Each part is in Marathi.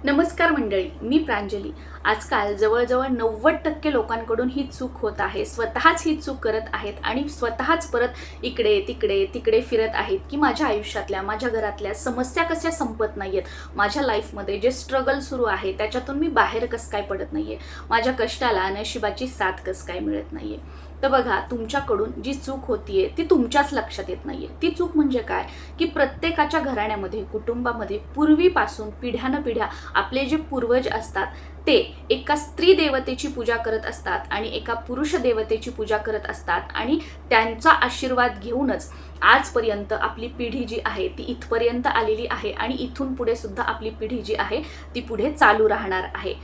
नमस्कार मंडळी, मी प्रांजली। आजकाल जवळजवळ 90% लोकांकडून ही चूक होत आहे। स्वतःच ही चूक करत आहेत आणि स्वतःच परत इकडे तिकडे तिकडे फिरत आहेत की माझ्या आयुष्यातल्या माझ्या घरातल्या समस्या कशा संपत नाहीयेत, माझ्या लाईफमध्ये जे स्ट्रगल सुरू आहे त्याच्यातून मी बाहेर कसं काय पडत नाहीये, माझ्या कष्टाला नशिबाची साथ कसं काय मिळत नाहीये। तर बघा, तुमच्याकडून जी चूक होतीये ती तुमच्याच लक्षात येत नाहीये। ती चूक म्हणजे काय की प्रत्येकाच्या घराण्यामध्ये कुटुंबामध्ये पूर्वीपासून पिढ्यानपिढ्या आपले जे पूर्वज असतात ते एका स्त्री देवतेची पूजा करत असतात आणि एका पुरुष देवतेची पूजा करत असतात आणि त्यांचा आशीर्वाद घेऊनच आजपर्यंत आपली पिढी जी आहे ती इथपर्यंत आलेली आहे आणि इथून पुढे सुद्धा आपली पिढी जी आहे ती पुढे चालू राहणार आहे।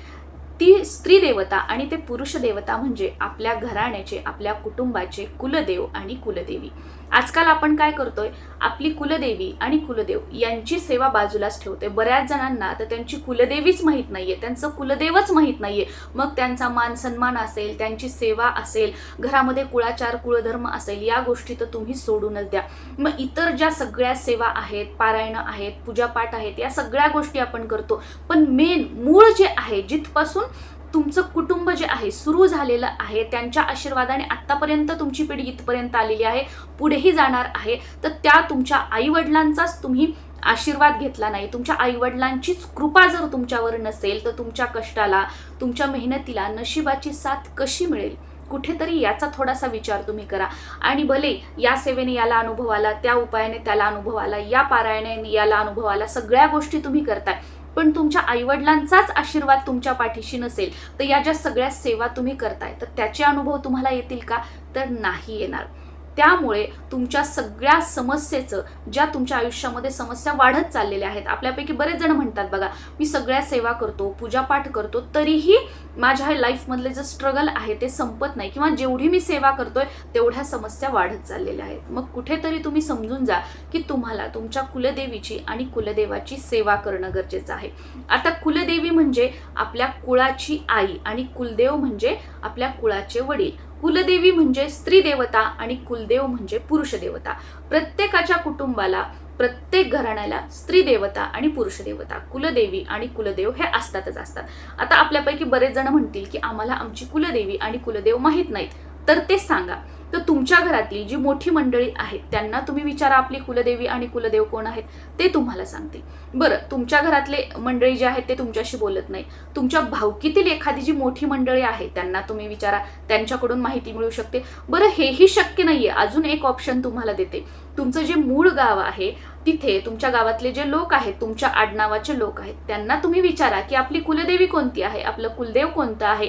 ती स्त्री देवता आणि ते पुरुष देवता म्हणजे आपल्या घराण्याचे, आपल्या कुटुंबाचे कुलदेव आणि कुलदेवी। आजकाल आपण काय करतोय, आपली कुलदेवी आणि कुलदेव यांची सेवा बाजूलाच ठेवते। बऱ्याच जणांना तर त्यांची कुलदेवीच माहीत नाहीये, त्यांचं कुलदेवच माहीत नाहीये। मग त्यांचा मान सन्मान असेल, त्यांची सेवा असेल, घरामध्ये कुळाचार कुळधर्म असेल, या गोष्टी तर तुम्ही सोडूनच द्या। मग इतर ज्या सगळ्या सेवा आहेत, पारायण आहेत, पूजापाठ आहेत, या सगळ्या गोष्टी आपण करतो, पण मेन मूळ जे आहे, जिथपासून तुमचं कुटुंब जे आहे सुरू झालेलं आहे, त्यांच्या आशीर्वादाने आतापर्यंत तुमची पिढी इथपर्यंत आलेली आहे, पुढेही जाणार आहे, तर त्या तुमच्या आईवडिलांचाच तुम्ही आशीर्वाद घेतला नाही, तुमच्या आईवडिलांचीच कृपा जर तुमच्यावर नसेल, तर तुमच्या कष्टाला, तुमच्या मेहनतीला नशिबाची साथ कशी मिळेल? कुठेतरी याचा थोडासा विचार तुम्ही करा। आणि भले या सेवेने याला अनुभव आला, त्या उपायाने त्याला अनुभव आला, या पारायणाने याला अनुभव आला, सगळ्या गोष्टी तुम्ही करताय, पण तुमच्या आईवडिलांचाच आशीर्वाद तुमच्या पाठीशी नसेल, तर या ज्या सगळ्या सेवा तुम्ही करताय तर त्याचे अनुभव तुम्हाला येतील का? तर नाही येणार। त्यामुळे तुमच्या सगळ्या समस्येचं, ज्या तुमच्या आयुष्यामध्ये समस्या वाढत चाललेल्या आहेत, आपल्यापैकी बरेच जण म्हणतात बघा, मी सगळ्या सेवा करतो, पूजापाठ करतो, तरीही माझ्या लाईफमधले जे स्ट्रगल आहे ते संपत नाही, किंवा जेवढी मी सेवा करतोय तेवढ्या समस्या वाढत चाललेल्या आहेत। मग कुठेतरी तुम्ही समजून जा की तुम्हाला तुमच्या कुलदेवीची आणि कुलदेवाची सेवा करणं गरजेचं आहे। आता कुलदेवी म्हणजे आपल्या कुळाची आई आणि कुलदेव म्हणजे आपल्या कुळाचे वडील। कुलदेवी म्हणजे स्त्री देवता आणि कुलदेव म्हणजे पुरुष देवता। प्रत्येकाच्या कुटुंबाला, प्रत्येक घराण्याला स्त्री देवता आणि पुरुष देवता, कुलदेवी आणि कुलदेव हे असतातच असतात। आता आपल्यापैकी बरेच जण म्हणतील की आम्हाला आमची कुलदेवी आणि कुलदेव माहीत नाहीत, तर ते सांगा। तर तुमच्या घरातील जी मोठी मंडळी आहेत त्यांना तुम्ही विचारा, आपली कुलदेवी आणि कुलदेव कोण आहेत, ते तुम्हाला सांगतील। बरं, तुमच्या घरातले मंडळी जे आहेत ते तुमच्याशी बोलत नाही, तुमच्या भावकीतील एखादी जी मोठी मंडळी आहे त्यांना तुम्ही विचारा, त्यांच्याकडून माहिती मिळू शकते। बरं, हेही शक्य नाहीये, अजून एक ऑप्शन तुम्हाला देते। तुमचं जे मूळ गाव आहे तिथे तुमच्या गावातले जे लोक आहेत, तुमच्या आडनावाचे लोक आहेत, त्यांना तुम्ही विचारा की आपली कुलदेवी कोणती आहे, आपलं कुलदेव कोणतं आहे,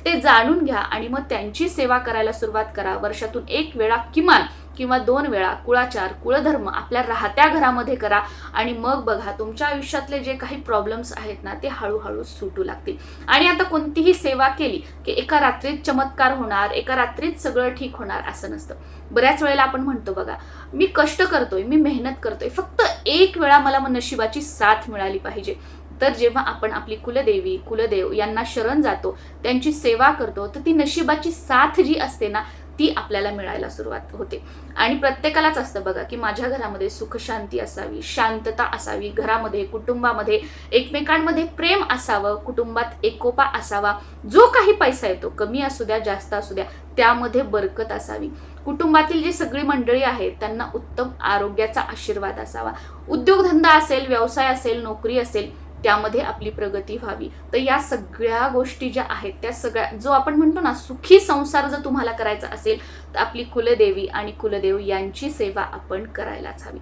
ते जाणून घ्या आणि मग त्यांची सेवा करायला सुरुवात करा। वर्षातून एक वेळा किमान किंवा 2 वेळा कुळाचार कुळधर्म आपल्या राहत्या घरामध्ये करा आणि मग बघा, तुमच्या आयुष्यातले जे काही प्रॉब्लेम्स आहेत ना ते हळूहळू सुटू लागतील। आणि आता कोणतीही सेवा केली की एका रात्रीत चमत्कार होणार, एका रात्रीत सगळं ठीक होणार असं नसतं। बऱ्याच वेळेला आपण म्हणतो बघा, मी कष्ट करतोय, मी मेहनत करतोय, फक्त एक वेळा मला नशिबाची साथ मिळाली पाहिजे। तर जेव्हा आपण आपली कुलदेवी कुलदेव यांना शरण जातो, त्यांची सेवा करतो, तर ती नशिबाची साथ जी असते ना ती आपल्याला मिळायला सुरुवात होते। आणि प्रत्येकालाच असतं बघा की माझ्या घरामध्ये सुख शांती असावी, शांतता असावी, घरामध्ये कुटुंबामध्ये एकमेकांमध्ये प्रेम असावं, कुटुंबात एकोपा असावा, जो काही पैसा येतो, कमी असू द्या जास्त असू द्या, त्यामध्ये बरकत असावी, कुटुंबातील जी सगळी मंडळी आहेत त्यांना उत्तम आरोग्याचा आशीर्वाद असावा, उद्योगधंदा असेल, व्यवसाय असेल, नोकरी असेल, त्यामध्ये आपली प्रगती व्हावी। तर या सगळ्या गोष्टी ज्या आहेत त्या सगळ्या, जो आपण म्हणतो ना सुखी संसार जर तुम्हाला करायचा असेल तर आपली कुलदेवी आणि कुलदेव यांची सेवा आपण करायलाच हवी।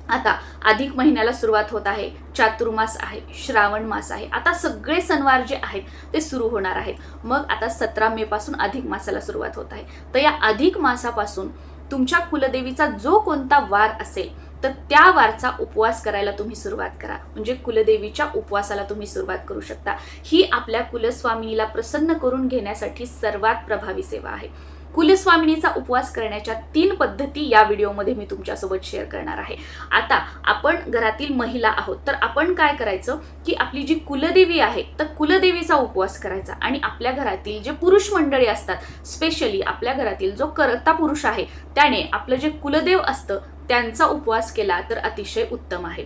आता अधिक महिन्याला सुरुवात होत आहे, चातुर्मास आहे, श्रावण मास आहे, आता सगळे सणवार जे आहेत ते सुरू होणार आहेत। मग आता 17 मे पासून अधिक मासाला सुरुवात होत आहे। तर या अधिक मासापासून तुमच्या कुलदेवीचा जो कोणता वार असेल तर त्या वारचा उपवास करायला तुम्ही सुरुवात करा, म्हणजे कुलदेवीच्या उपवासाला तुम्ही सुरुवात करू शकता। ही आपल्या कुलस्वामिनीला प्रसन्न करून घेण्यासाठी सर्वात प्रभावी सेवा आहे। कुलस्वामिनीचा उपवास करण्याच्या 3 पद्धती या व्हिडिओमध्ये मी तुमच्यासोबत शेअर करणार आहे। आता आपण घरातील महिला आहोत, तर आपण काय करायचं की आपली जी कुलदेवी आहे तर कुलदेवीचा उपवास करायचा आणि आपल्या घरातील जे पुरुष मंडळी असतात, स्पेशली आपल्या घरातील जो कर्ता पुरुष आहे त्याने आपलं जे कुलदेव असतं त्यांचा उपवास केला तर अतिशय उत्तम आहे।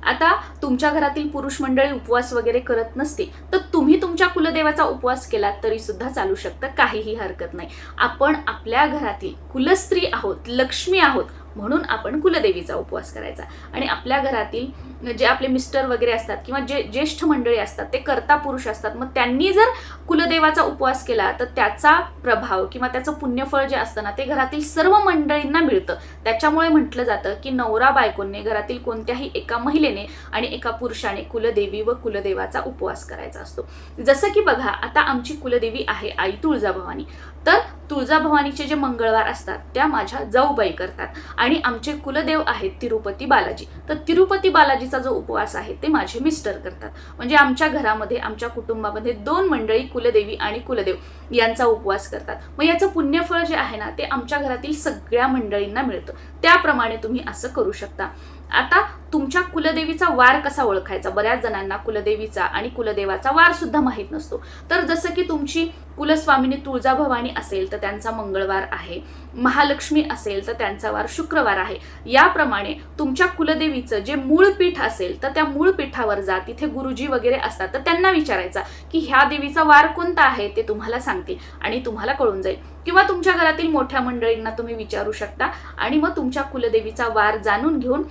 आता तुमच्या घरातील पुरुष मंडळी उपवास वगैरे करत नसतील तर तुम्ही तुमच्या कुलदेवाचा उपवास केलात तरी सुद्धा चालू शकतं, काहीही हरकत नाही. आपण आपल्या घरातील कुलस्त्री आहोत, लक्ष्मी आहोत, म्हणून आपण कुलदेवीचा उपवास करायचा. आणि आपल्या घरातील जे आपले मिस्टर वगैरे असतात किंवा जे ज्येष्ठ मंडळी असतात ते कर्ता पुरुष असतात, मग त्यांनी जर कुलदेवाचा उपवास केला तर त्याचा प्रभाव किंवा त्याचं पुण्यफळ जे असतं ना ते घरातील सर्व मंडळींना मिळतं. त्याच्यामुळे म्हटलं जातं की नवरा बायकोने घरातील कोणत्याही एका महिलेने आणि एका पुरुषाने कुलदेवी व कुलदेवाचा उपवास करायचा असतो. जसं की बघा, आता आमची कुलदेवी आहे आई तुळजाभवानी, तर तुळजाभवानीचे जे मंगळवार असतात त्या माझ्या जाऊबाई करतात. आणि आमचे कुलदेव आहेत तिरुपती बालाजी, तर तिरुपती बालाजीचा जो उपवास आहे ते माझे मिस्टर करतात. म्हणजे आमच्या घरामध्ये, आमच्या कुटुंबामध्ये 2 मंडळी कुलदेवी आणि कुलदेव यांचा उपवास करतात. मग याचं पुण्यफळ जे आहे ना ते आमच्या घरातील सगळ्या मंडळींना मिळतं. त्याप्रमाणे तुम्ही असं करू शकता. आता तुमच्या कुलदेवीचा वार कसा ओळखायचा? बऱ्याच जणांना कुलदेवीचा आणि कुलदेवाचा वार सुद्धा माहीत नसतो. तर जसं की तुमची कुलस्वामिनी तुळजाभवानी असेल तर त्यांचा मंगळवार आहे, महालक्ष्मी असेल तर त्यांचा वार शुक्रवार आहे. याप्रमाणे तुमच्या कुलदेवीचं जे मूळ पीठ असेल तर त्या मूळ पीठावर जा, तिथे गुरुजी वगैरे असतात तर त्यांना विचारायचा की ह्या देवीचा वार कोणता आहे, ते तुम्हाला सांगतील आणि तुम्हाला कळून जाईल. किंवा तुमच्या घरातील मोठ्या मंडळींना तुम्ही विचारू शकता आणि मग तुमच्या कुलदेवीचा वार जाणून घेऊन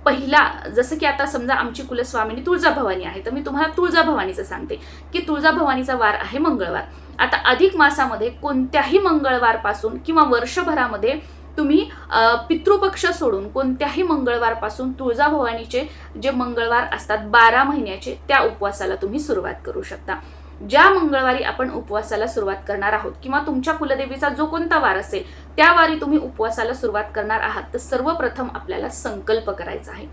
पहिला, जसं की आता समजा आमची कुलस्वामिनी तुळजाभवानी आहे तर मी तुम्हाला तुळजाभवानीचं सांगते की तुळजाभवानीचा वार आहे मंगळवार. आता अधिक मासामध्ये कोणत्याही मंगळवारपासून किंवा वर्षभरामध्ये तुम्ही पितृपक्ष सोडून कोणत्याही मंगळवारपासून तुळजाभवानीचे जे मंगळवार असतात 12 महिन्याचे त्या उपवासाला तुम्ही सुरुवात करू शकता. ज्या मंगळवारी आपण उपवासाला सुरुवात करणार आहोत किंवा तुमच्या कुलदेवीचा जो कोणता वार असेल त्या वारी तुम्ही उपवासाला सुरुवात करणार आहात तर सर्वप्रथम आपल्याला संकल्प करायचा आहे.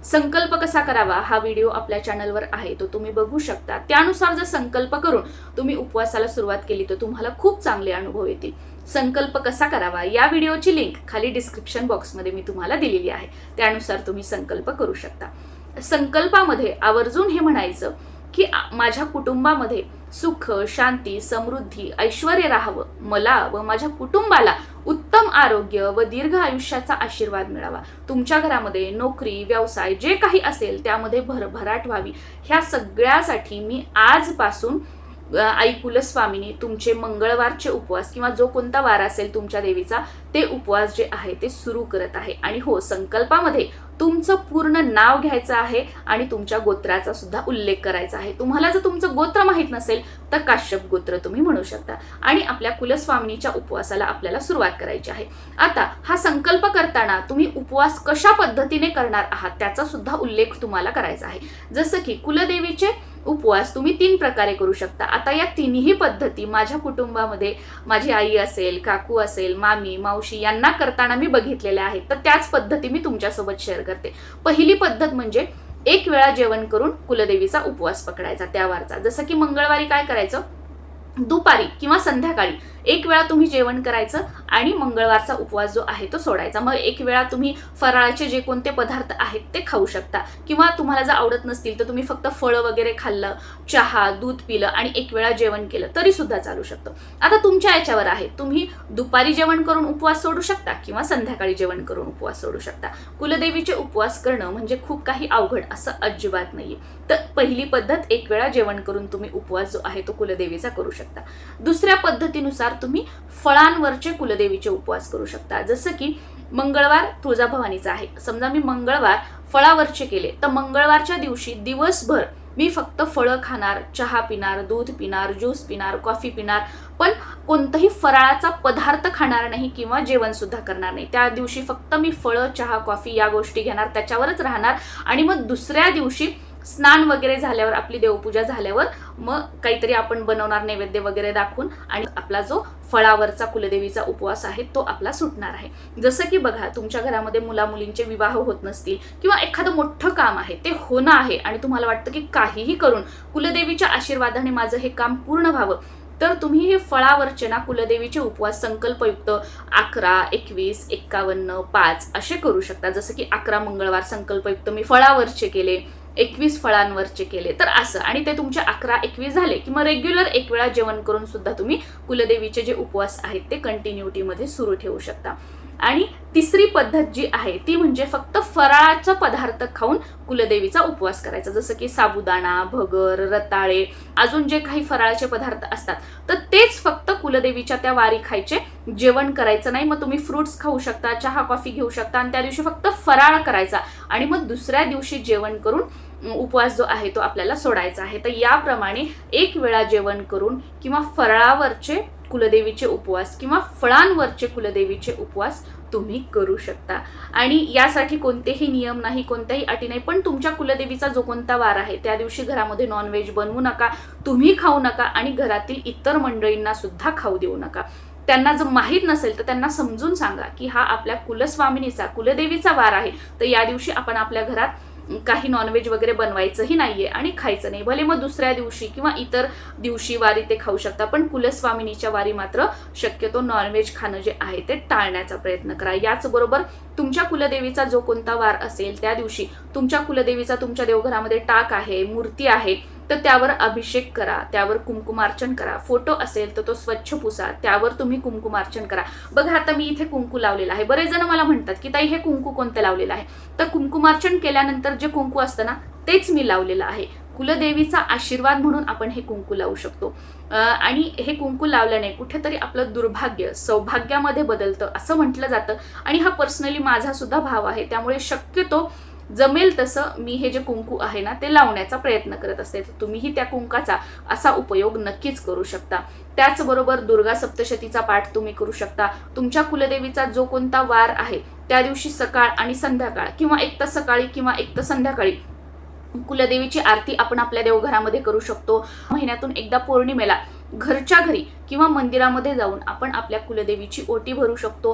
संकल्प कसा करावा हा व्हिडिओ आपल्या चॅनलवर आहे, तो तुम्ही बघू शकता. त्यानुसार जर संकल्प करून तुम्ही उपवासाला सुरुवात केली तर तुम्हाला खूप चांगले अनुभव येतील. संकल्प कसा करावा या व्हिडिओची लिंक खाली डिस्क्रिप्शन बॉक्समध्ये मी तुम्हाला दिलेली आहे, त्यानुसार तुम्ही संकल्प करू शकता. संकल्पामध्ये आवर्जून हे म्हणायचं की माझ्या कुटुंबामध्ये सुख, शांती, समृद्धी, ऐश्वर्य राहावं, मला व माझ्या कुटुंबाला उत्तम आरोग्य व दीर्घ आयुष्याचा आशीर्वाद मिळावा. तुमच्या घरामध्ये नोकरी, व्यवसाय जे काही असेल त्यामध्ये भरभराट व्हावी. ह्या सगळ्यासाठी मी आजपासून आई कुलस्वामिनी तुमचे मंगळवारचे उपवास किंवा जो कोणता वार असेल तुमच्या देवीचा ते उपवास जे आहे ते सुरू करत आहे. आणि हो, संकल्पामध्ये तुमचं पूर्ण नाव घ्यायचं आहे आणि तुमच्या गोत्राचा सुद्धा उल्लेख करायचा आहे. तुम्हाला जर तुमचं गोत्र माहीत नसेल तर काश्यप गोत्र तुम्ही म्हणू शकता. आणि आपल्या कुलस्वामिनीच्या उपवासाला आपल्याला सुरुवात करायची आहे. आता हा संकल्प करताना तुम्ही उपवास कशा पद्धतीने करणार आहात त्याचा सुद्धा उल्लेख तुम्हाला करायचा आहे. जसं की कुलदेवीचे उपवास तुम्ही 3 प्रकारे करू शकता. आता या तिन्ही पद्धती माझ्या कुटुंबामध्ये माझी आई असेल, काकू असेल, मामी, मावशी यांना करताना मी बघितलेल्या आहेत, तर त्याच पद्धती मी तुमच्यासोबत शेअर करते. पहिली पद्धत म्हणजे 1 वेळा जेवण करून कुलदेवीचा उपवास पकडायचा त्या वारचा. जसं की मंगळवारी काय करायचं, दुपारी किंवा संध्याकाळी 1 वेळा तुम्ही जेवण करायचं आणि मंगळवारचा उपवास जो आहे तो सोडायचा. मग 1 वेळा तुम्ही फराळाचे जे कोणते पदार्थ आहेत ते खाऊ शकता किंवा तुम्हाला जर आवडत नसतील तर तुम्ही फक्त फळं वगैरे खाल्लं, चहा, दूध पिलं आणि 1 वेळा जेवण केलं तरी सुद्धा चालू शकतं. आता तुमच्या याच्यावर आहे, तुम्ही दुपारी जेवण करून उपवास सोडू शकता किंवा संध्याकाळी जेवण करून उपवास सोडू शकता. कुलदेवीचे उपवास करणं म्हणजे खूप काही अवघड असं अजिबात नाहीये. तर पहिली पद्धत 1 वेळा जेवण करून तुम्ही उपवास जो आहे तो कुलदेवीचा करू शकता. दुसऱ्या पद्धतीनुसार तुम्ही फळांवरचे कुलदेवीचे उपवास करू शकता. जसं की मंगळवार तुळजाभवानीचा आहे, समजा मी मंगळवार फळावरचे केले तर मंगळवारच्या दिवशी दिवसभर मी फक्त फळं खाणार, चहा पिणार, दूध पिणार, ज्यूस पिणार, कॉफी पिणार, पण कोणताही फराळाचा पदार्थ खाणार नाही किंवा जेवण सुद्धा करणार नाही. त्या दिवशी फक्त मी फळं, चहा, कॉफी या गोष्टी घेणार, त्याच्यावरच राहणार. आणि मग दुसऱ्या दिवशी स्नान वगैरे झाल्यावर, आपली देवपूजा झाल्यावर मग काहीतरी आपण बनवणार नैवेद्य वगैरे दाखवून आणि आपला जो फळावरचा कुलदेवीचा उपवास आहे तो आपला सुटणार आहे. जसं की बघा, तुमच्या घरामध्ये मुलामुलींचे विवाह होत नसतील किंवा एखादं मोठं काम आहे ते होणं आहे आणि तुम्हाला वाटतं की काहीही करून कुलदेवीच्या आशीर्वादाने माझं हे काम पूर्ण व्हावं, तर तुम्ही हे फळावरचे ना कुलदेवीचे उपवास संकल्पयुक्त 11, 21, 51, 5 असे करू शकता. जसं की 11 मंगळवार संकल्पयुक्त मी फळावरचे केले, 21 फळांवरचे केले, तर असं. आणि ते तुमचे 11, 21 झाले की मग रेग्युलर 1 वेळा जेवण करून सुद्धा तुम्ही कुलदेवीचे जे उपवास आहेत ते कंटिन्युटीमध्ये सुरू ठेवू शकता. आणि तिसरी पद्धत जी आहे ती म्हणजे फक्त फराळाचा पदार्थ खाऊन कुलदेवीचा उपवास करायचा, जसं की साबुदाणा, भगर, रताळे, अजून जे काही फराळाचे पदार्थ असतात तर तेच फक्त कुलदेवीच्या त्या वारी खायचे, जेवण करायचं नाही. मग तुम्ही फ्रुट्स खाऊ शकता, चहा कॉफी घेऊ शकता आणि त्या दिवशी फक्त फराळ करायचा आणि मग दुसऱ्या दिवशी जेवण करून उपवास जो आहे तो आपल्याला सोडायचा आहे. तर याप्रमाणे एक वेळा जेवण करून किंवा फराळावरचे कुलदेवीचे उपवास किंवा फळांवरचे कुलदेवीचे उपवास तुम्ही करू शकता. आणि यासाठी कोणतेही नियम नाही, कोणत्याही अटी नाही, पण तुमच्या कुलदेवीचा जो कोणता वार आहे त्या दिवशी घरामध्ये नॉनव्हेज बनवू नका, तुम्ही खाऊ नका आणि घरातील इतर मंडळींना सुद्धा खाऊ देऊ नका. त्यांना जर माहीत नसेल तर त्यांना समजून सांगा की हा आपल्या कुलस्वामिनीचा कुलदेवीचा वार आहे, तर या दिवशी आपण आपल्या घरात काही नॉनव्हेज वगैरे बनवायचंही नाहीये आणि खायचं नाही. भले मग दुसऱ्या दिवशी किंवा इतर दिवशी वारी ते खाऊ शकता, पण कुलस्वामिनीच्या वारी मात्र शक्यतो नॉनव्हेज खाणं जे आहे ते टाळण्याचा प्रयत्न करा. याचबरोबर तुमच्या कुलदेवीचा जो कोणता वार असेल त्या दिवशी तुमच्या कुलदेवीचा तुमच्या देवघरामध्ये टाक आहे, मूर्ती आहे, तर त्यावर अभिषेक करा, त्यावर कुंकुमार्चन करा. फोटो असेल तर तो स्वच्छ पुसा, त्यावर तुम्ही कुंकुमार्चन करा. बघा आता मी इथे कुंकू लावलेला आहे. बरेच जण मला म्हणतात की ताई हे कुंकू कोणतं लावलेलं आहे, तर कुंकुमार्चन केल्यानंतर जे कुंकू असतं ना तेच मी लावलेलं आहे. कुलदेवीचा आशीर्वाद म्हणून आपण हे कुंकू लावू शकतो. आणि हे कुंकू लावल्याने कुठेतरी आपलं दुर्भाग्य सौभाग्यामध्ये बदलतं असं म्हटलं जातं. आणि हा पर्सनली माझा सुद्धा भाव आहे, त्यामुळे शक्यतो जमेल तसं मी हे जे कुंकू आहे ना ते लावण्याचा प्रयत्न करत असते. तर तुम्हीही त्या कुंकाचा असा उपयोग नक्कीच करू शकता. त्याचबरोबर दुर्गा सप्तशतीचा पाठ तुम्ही करू शकता. तुमच्या कुलदेवीचा जो कोणता वार आहे त्या दिवशी सकाळ आणि संध्याकाळ किंवा एक तर सकाळी किंवा एक तर संध्याकाळी कुलदेवीची आरती आपण आपल्या देवघरामध्ये करू शकतो. महिन्यातून एकदा पौर्णिमेला घरच्या घरी किंवा मंदिरामध्ये जाऊन आपण आपल्या कुलदेवीची ओटी भरू शकतो.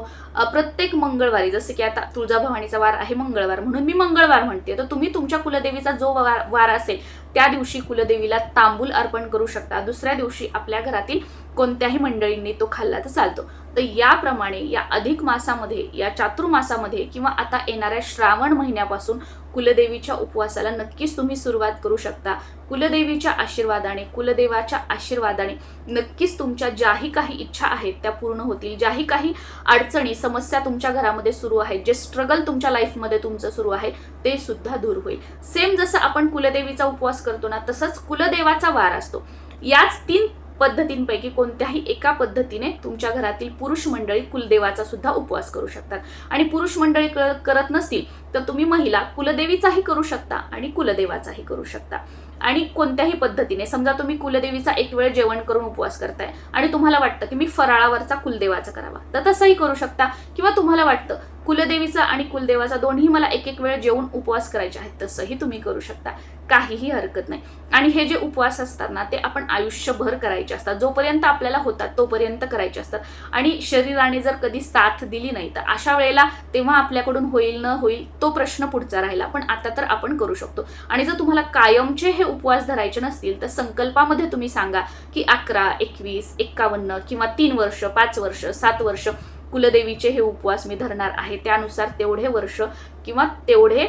प्रत्येक मंगळवारी, जसे की आता तुळजाभवानीचा वार आहे मंगळवार म्हणून मी मंगळवार म्हणते, तर तुम्ही तुमच्या कुलदेवीचा जो वार असेल त्या दिवशी कुलदेवीला तांबूल अर्पण करू शकता. दुसऱ्या दिवशी आपल्या घरातील कोणत्याही मंडळींनी तो खाल्ला तर चालतो. तर याप्रमाणे या अधिक मासामध्ये, या चातुर्मासामध्ये किंवा आता येणाऱ्या श्रावण महिन्यापासून कुलदेवीच्या उपवासाला नक्कीच तुम्ही सुरुवात करू शकता. कुलदेवीच्या आशीर्वादाने, कुलदेवाच्या आशीर्वादाने नक्कीच तुमच्या ज्याही काही इच्छा आहेत त्या पूर्ण होतील. ज्याही काही अडचणी समस्या तुमच्या घरामध्ये सुरू आहेत, जे स्ट्रगल तुमच्या लाईफमध्ये तुमचं सुरू आहे ते सुद्धा दूर होईल. सेम जसं आपण कुलदेवीचा उपवास करतो ना तसंच कुलदेवाचा वार असतो. याच 3 पद्धतींपैकी कोणत्याही एका पद्धतीने तुमच्या घरातील पुरुष मंडळी कुलदेवाचा सुद्धा उपवास करू शकतात. आणि पुरुष मंडळी करत नसतील तर तुम्ही महिला कुलदेवीचाही करू शकता आणि कुलदेवाचाही करू शकता. आणि कोणत्याही पद्धतीने, समजा तुम्ही कुलदेवीचा एक वेळ जेवण करून उपवास करताय आणि तुम्हाला वाटतं की मी फराळावरचा कुलदेवाचा करावा, तर तसंही करू शकता. किंवा तुम्हाला वाटतं कुलदेवीचा आणि कुलदेवाचा दोन्ही मला एक एक वेळ जेवून उपवास करायचे आहेत, तसंही तुम्ही करू शकता. काहीही हरकत नाही. आणि हे जे उपवास असतात ना ते आपण आयुष्यभर करायचे असतात. जोपर्यंत आपल्याला होतात तोपर्यंत करायचे असतात. आणि शरीराने जर कधी साथ दिली नाही तर अशा वेळेला तेव्हा आपल्याकडून होईल न होईल तो प्रश्न पुढचा राहिला. पण आता तर आपण करू शकतो. आणि जर तुम्हाला कायमचे हे उपवास धरायचे नसतील तर संकल्पामध्ये तुम्ही सांगा की 11, 21, 51 किंवा 3 वर्ष, 5 वर्ष, 7 वर्ष कुलदेवीचे हे उपवास मी धरणार आहे. त्यानुसार तेवढे वर्ष किंवा तेवढे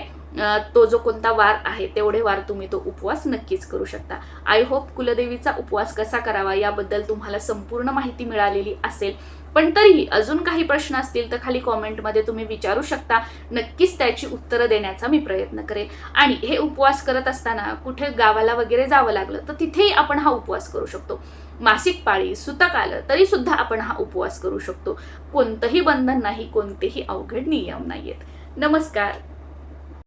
तो जो कोणता वार आहे तेवढे वार तुम्ही तो उपवास नक्कीच करू शकता. आय होप कुलदेवीचा उपवास कसा करावा याबद्दल तुम्हाला संपूर्ण माहिती मिळालेली असेल. पण तरीही अजून काही प्रश्न असतील तर खाली कॉमेंटमध्ये तुम्ही विचारू शकता. नक्कीच त्याची उत्तरं देण्याचा मी प्रयत्न करेन. आणि हे उपवास करत असताना कुठे गावाला वगैरे जावं लागलं तर तिथेही आपण हा उपवास करू शकतो. मासिक पाळी, सुतक आलं तरी सुद्धा आपण हा उपवास करू शकतो. कोणतंही बंधन नाही, कोणतेही अवघड नियम नाहीयेत. नमस्कार.